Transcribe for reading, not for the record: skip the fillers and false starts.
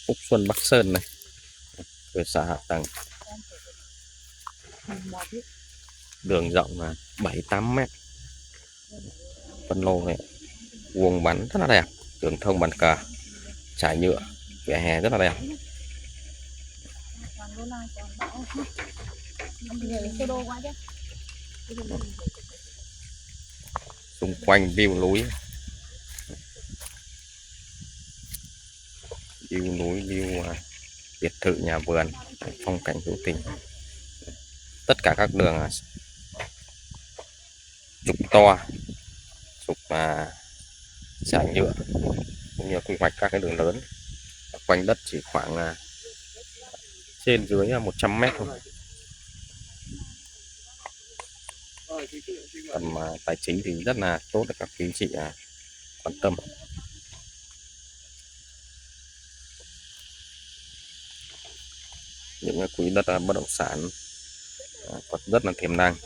Phúc Xuân Bắc Sơn này, cơ sở hạ tầng đường rộng là 7-8 mét, phân lô này vuông vắn rất là đẹp, đường thông bàn cờ, trải nhựa, vỉa hè rất là đẹp. Xung quanh view núi, view biệt thự nhà vườn, phong cảnh hữu tình. Tất cả các đường trục to, trục trải nhựa, cũng như quy hoạch các cái đường lớn. Quanh đất chỉ khoảng trên dưới 100 mét thôi. Tầm tài chính thì rất là tốt để các quý chị quan tâm. Những quỹ đất bất động sản còn rất là tiềm năng.